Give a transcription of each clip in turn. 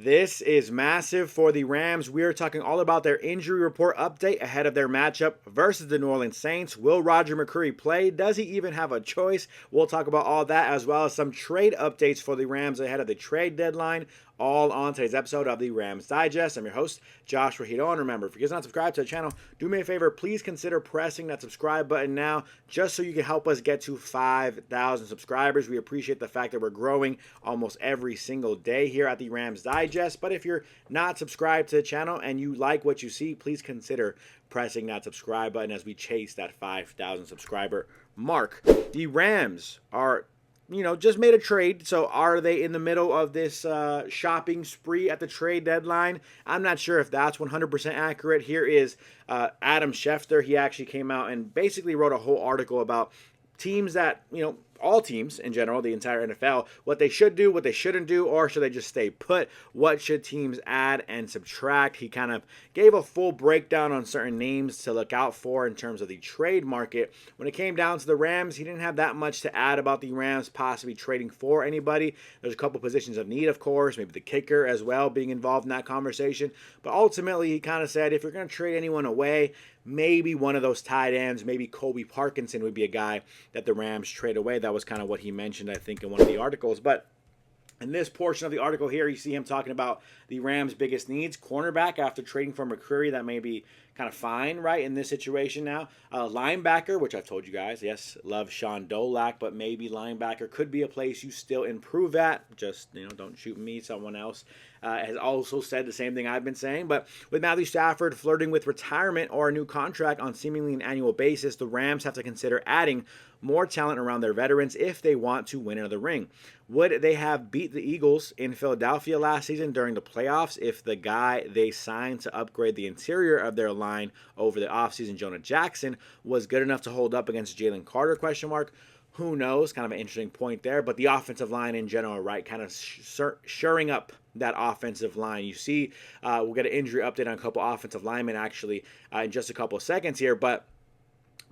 This is massive for the Rams. We are talking all about their injury report update ahead of their matchup versus the New Orleans Saints. Will Roger McCreary play? Does he even have a choice? We'll talk about all that as well as some trade updates for the Rams ahead of the trade deadline. All on today's episode of the Rams Digest. I'm your host, Joshua Giron. Remember, if you guys are not subscribed to the channel, do me a favor, please consider pressing that subscribe button now, just so you can help us get to 5,000 subscribers. We appreciate the fact that we're growing almost every single day here at the Rams Digest. But if you're not subscribed to the channel and you like what you see, please consider pressing that subscribe button as we chase that 5,000 subscriber mark. The Rams are just made a trade. So are they in the middle of this shopping spree at the trade deadline? I'm not sure if that's 100% accurate. Here is Adam Schefter. He actually came out and basically wrote a whole article about teams that, all teams in general, the entire NFL, what they should do, what they shouldn't do, or should they just stay put? What should teams add and subtract? He kind of gave a full breakdown on certain names to look out for in terms of the trade market. When it came down to the Rams, he didn't have that much to add about the Rams possibly trading for anybody. There's a couple positions of need, of course, maybe the kicker as well being involved in that conversation. But ultimately, he kind of said if you're going to trade anyone away, maybe one of those tight ends, maybe Colby Parkinson would be a guy that the Rams trade away. That was kind of what he mentioned, I think, in one of the articles. But in this portion of the article here, you see him talking about the Rams' biggest needs. Cornerback after trading for McCreary, that may be kind of fine, right, in this situation now. Linebacker, which I've told you guys, yes, love Sean Dolak, but maybe linebacker could be a place you still improve at. Just, don't shoot me, someone else has also said the same thing I've been saying. But with Matthew Stafford flirting with retirement or a new contract on seemingly an annual basis, the Rams have to consider adding more talent around their veterans if they want to win another ring. Would they have beat the Eagles in Philadelphia last season during the playoffs if the guy they signed to upgrade the interior of their line over the offseason, Jonah Jackson, was good enough to hold up against Jalen Carter, ? Who knows? Kind of an interesting point there. But the offensive line in general, right, kind of shoring up that offensive line. You see, we'll get an injury update on a couple offensive linemen actually in just a couple of seconds here. But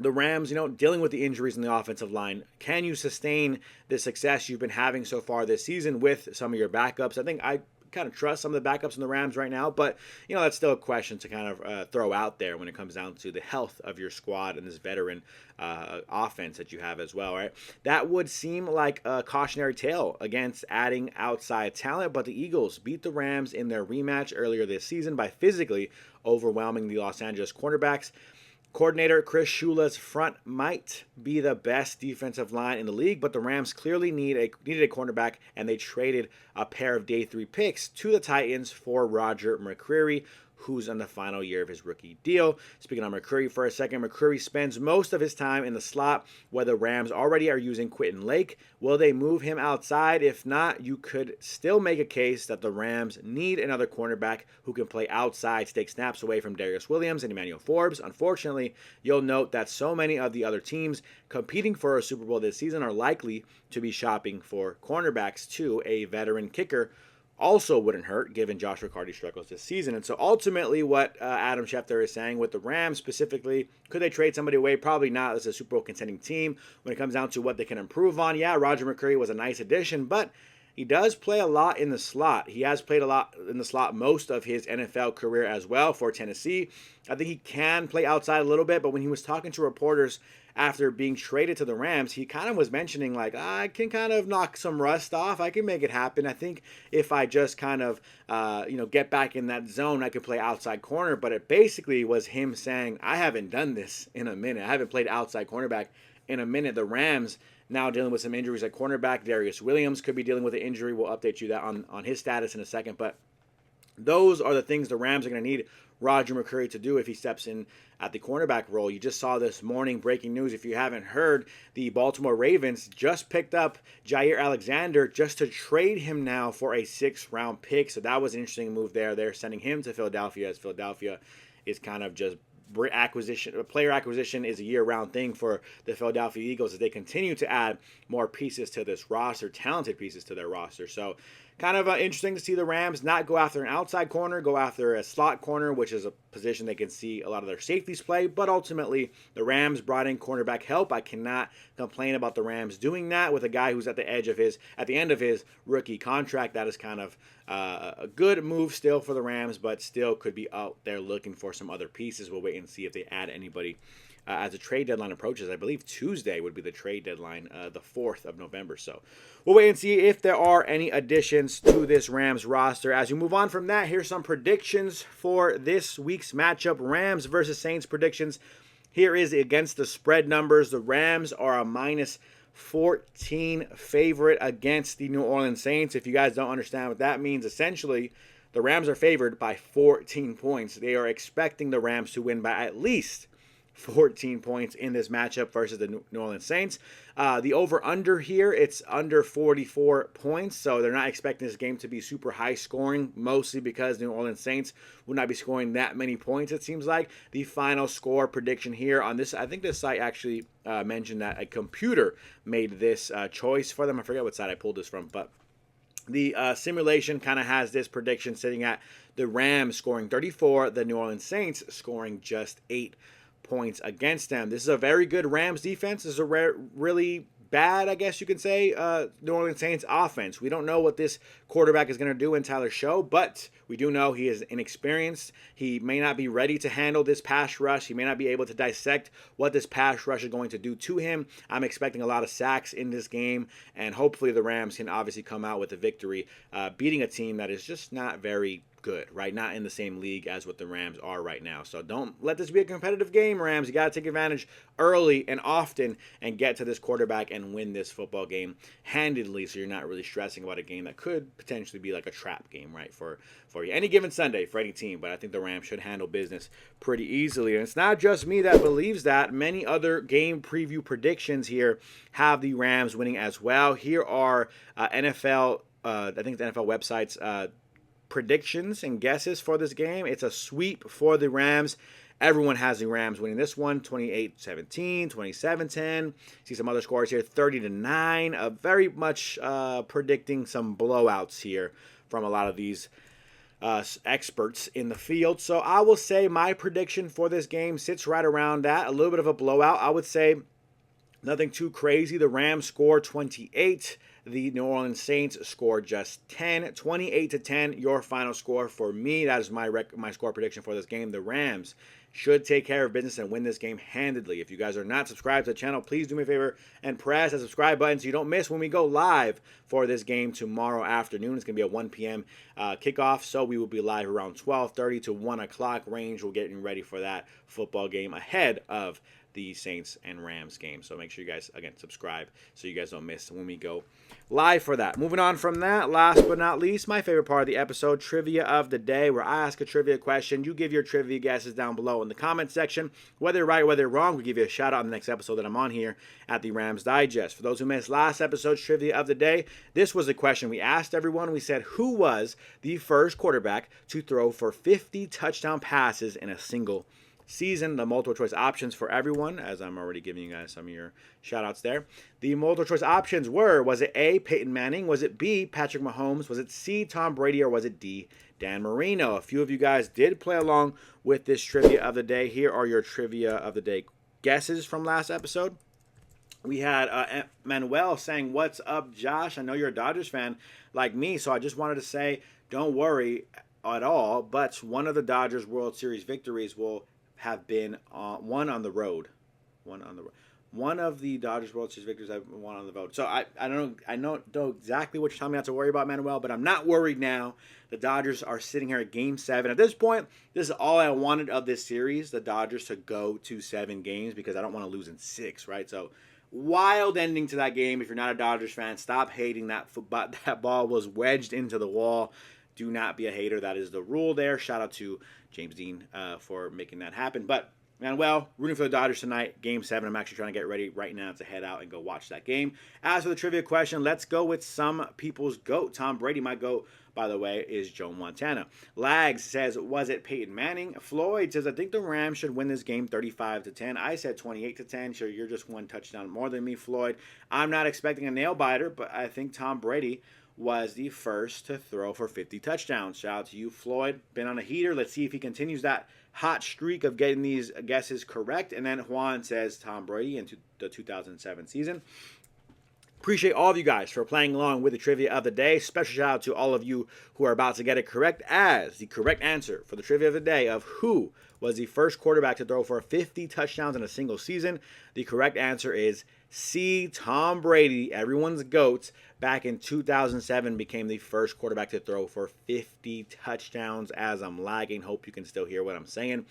the Rams, dealing with the injuries in the offensive line, can you sustain the success you've been having so far this season with some of your backups? I think I kind of trust some of the backups in the Rams right now, but that's still a question to kind of throw out there when it comes down to the health of your squad and this veteran offense that you have as well, right? That would seem like a cautionary tale against adding outside talent, but the Eagles beat the Rams in their rematch earlier this season by physically overwhelming the Los Angeles cornerbacks. Coordinator Chris Shula's front might be the best defensive line in the league, but the Rams clearly needed a cornerback, and they traded a pair of day 3 picks to the Titans for Roger McCreary, who's on the final year of his rookie deal. Speaking of McCreary for a second, McCreary spends most of his time in the slot where the Rams already are using Quentin Lake. Will they move him outside? If not, you could still make a case that the Rams need another cornerback who can play outside to take snaps away from Darius Williams and Emmanuel Forbes. Unfortunately, you'll note that so many of the other teams competing for a Super Bowl this season are likely to be shopping for cornerbacks too. A veteran kicker also wouldn't hurt, given Josh Riccardi's struggles this season. And so ultimately what Adam Schefter is saying with the Rams specifically, could they trade somebody away? Probably not. This is a Super Bowl contending team. When it comes down to what they can improve on, yeah, Roger McCreary was a nice addition, but he does play a lot in the slot. He has played a lot in the slot most of his NFL career as well for Tennessee. I think he can play outside a little bit, but when he was talking to reporters after being traded to the Rams, he kind of was mentioning like, I can kind of knock some rust off. I can make it happen. I think if I just kind of, get back in that zone, I could play outside corner. But it basically was him saying, I haven't done this in a minute. I haven't played outside cornerback in a minute. The Rams now dealing with some injuries at cornerback. Darius Williams could be dealing with an injury. We'll update you that on his status in a second. But those are the things the Rams are going to need Roger McCreary to do if he steps in at the cornerback role. You just saw this morning breaking news. If you haven't heard, the Baltimore Ravens just picked up Jair Alexander just to trade him now for a 6th-round pick. So that was an interesting move there. They're sending him to Philadelphia, as Philadelphia is kind of just player acquisition is a year-round thing for the Philadelphia Eagles as they continue to add more pieces to this roster, talented pieces to their roster. So kind of interesting to see the Rams not go after an outside corner, go after a slot corner, which is a position they can see a lot of their safeties play. But ultimately, the Rams brought in cornerback help. I cannot complain about the Rams doing that with a guy who's at the end of his rookie contract. That is kind of a good move still for the Rams, but still could be out there looking for some other pieces. We'll wait and see if they add anybody as the trade deadline approaches. I believe Tuesday would be the trade deadline, the 4th of November. So we'll wait and see if there are any additions to this Rams roster. As we move on from that, here's some predictions for this week's matchup. Rams versus Saints predictions. Here is against the spread numbers. The Rams are a -14 favorite against the New Orleans Saints. If you guys don't understand what that means, essentially, the Rams are favored by 14 points. They are expecting the Rams to win by at least 14 points in this matchup versus the New Orleans Saints. The over-under here, it's under 44 points, so they're not expecting this game to be super high scoring, mostly because the New Orleans Saints will not be scoring that many points, it seems like. The final score prediction here on this, I think this site actually mentioned that a computer made this choice for them. I forget what site I pulled this from, but the simulation kind of has this prediction sitting at the Rams scoring 34, the New Orleans Saints scoring just 8 points against them. This is a very good Rams defense. This is a really bad, I guess you could say, New Orleans Saints offense. We don't know what this quarterback is going to do in Tyler Show, but we do know he is inexperienced. He may not be ready to handle this pass rush. He may not be able to dissect what this pass rush is going to do to him. I'm expecting a lot of sacks in this game, and hopefully the Rams can obviously come out with a victory, beating a team that is just not very good, right? Not in the same league as what the Rams are right now. So don't let this be a competitive game, Rams. You got to take advantage early and often and get to this quarterback and win this football game handedly, so you're not really stressing about a game that could potentially be like a trap game, right, for you. Any given Sunday for any team, but I think the Rams should handle business pretty easily. And it's not just me that believes that. Many other game preview predictions here have the Rams winning as well. Here are NFL, I think the NFL website's predictions and guesses for this game. It's a sweep for the Rams. Everyone has the Rams winning this one, 28-17, 27-10. See some other scores here, 30-9. Very much predicting some blowouts here from a lot of these experts in the field. So I will say my prediction for this game sits right around that. A little bit of a blowout. I would say nothing too crazy. The Rams score 28. The New Orleans Saints score just 10. 28-10, your final score for me. That is my score prediction for this game. The Rams should take care of business and win this game handedly. If you guys are not subscribed to the channel, please do me a favor and press the subscribe button so you don't miss when we go live for this game tomorrow afternoon. It's going to be a 1 p.m. Kickoff, so we will be live around 12:30 to 1 o'clock range. We're getting ready for that football game ahead of the Saints and Rams game. So make sure you guys, again, subscribe so you guys don't miss when we go live for that. Moving on from that, last but not least, my favorite part of the episode, Trivia of the Day, where I ask a trivia question. You give your trivia guesses down below in the comment section. Whether right, whether wrong, we give you a shout out on the next episode that I'm on here at the Rams Digest. For those who missed last episode's Trivia of the Day, this was a question we asked everyone. We said, who was the first quarterback to throw for 50 touchdown passes in a single season? The multiple choice options for everyone, as I'm already giving you guys some of your shout outs there. The multiple choice options were, was it A, Peyton Manning? Was it B, Patrick Mahomes? Was it C, Tom Brady? Or was it D, Dan Marino? A few of you guys did play along with this Trivia of the Day. Here are your Trivia of the Day guesses from last episode. We had Manuel saying, "What's up, Josh? I know you're a Dodgers fan like me, so I just wanted to say, don't worry at all, but one of the Dodgers World Series victories will have been one on the road. One of the Dodgers World Series victories have won on the road. So I know exactly what you're telling me not to worry about, Manuel, but I'm not worried now. The Dodgers are sitting here at Game 7. At this point, this is all I wanted of this series, the Dodgers to go to 7 games, because I don't want to lose in 6, right? So wild ending to that game. If you're not a Dodgers fan, stop hating that ball was wedged into the wall. Do not be a hater. That is the rule there. Shout out to James Dean for making that happen. But, Manuel, rooting for the Dodgers tonight, Game 7. I'm actually trying to get ready right now to head out and go watch that game. As for the trivia question, let's go with some people's GOAT. Tom Brady, my GOAT, by the way, is Joe Montana. Lags says, was it Peyton Manning? Floyd says, I think the Rams should win this game 35-10. I said 28-10. Sure, you're just one touchdown more than me, Floyd. I'm not expecting a nail-biter, but I think Tom Brady was the first to throw for 50 touchdowns. Shout out to you, Floyd. Been on a heater. Let's see if he continues that hot streak of getting these guesses correct. And then Juan says Tom Brady in the 2007 season. Appreciate all of you guys for playing along with the trivia of the day. Special shout out to all of you who are about to get it correct, as the correct answer for the trivia of the day of who was the first quarterback to throw for 50 touchdowns in a single season. The correct answer is C. Tom Brady, everyone's GOAT, back in 2007 became the first quarterback to throw for 50 touchdowns. As I'm lagging, hope you can still hear what I'm saying.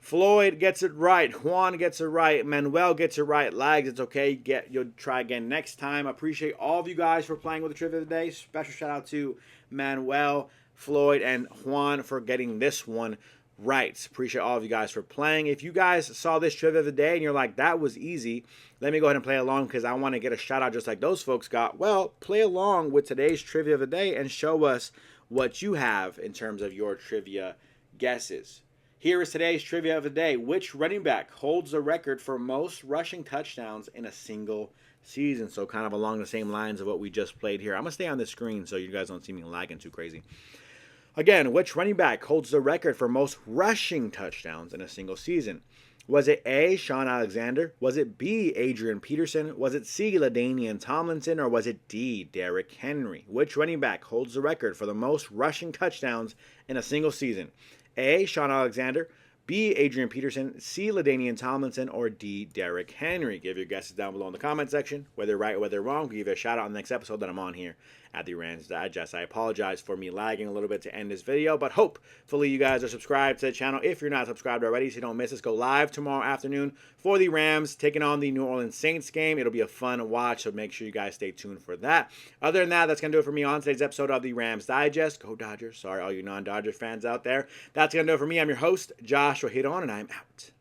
Floyd gets it right. Juan gets it right. Manuel gets it right. Lags, it's okay. You'll try again next time. I appreciate all of you guys for playing with the trivia of the day. Special shout out to Manuel, Floyd, and Juan for getting this one right. Appreciate all of you guys for playing. If you guys saw this trivia of the day and you're like, that was easy, let me go ahead and play along because I want to get a shout out just like those folks got. Well, play along with today's trivia of the day and show us what you have in terms of your trivia guesses. Here is today's trivia of the day. Which running back holds the record for most rushing touchdowns in a single season? So kind of along the same lines of what we just played here. I'm going to stay on the screen so you guys don't see me lagging too crazy. Again, which running back holds the record for most rushing touchdowns in a single season? Was it A, Shaun Alexander? Was it B, Adrian Peterson? Was it C, LaDainian Tomlinson? Or was it D, Derrick Henry? Which running back holds the record for the most rushing touchdowns in a single season? A, Shaun Alexander, B, Adrian Peterson, C, LaDainian Tomlinson, or D, Derrick Henry? Give your guesses down below in the comment section. Whether right or whether wrong, we'll give you a shout out on the next episode that I'm on here at the Rams Digest. I apologize for me lagging a little bit to end this video, but hopefully you guys are subscribed to the channel. If you're not subscribed already, so you don't miss us, go live tomorrow afternoon for the Rams taking on the New Orleans Saints game. It'll be a fun watch, so make sure you guys stay tuned for that. Other than that, that's going to do it for me on today's episode of the Rams Digest. Go Dodgers. Sorry, all you non-Dodger fans out there. That's going to do it for me. I'm your host, Joshua Giron, and I'm out.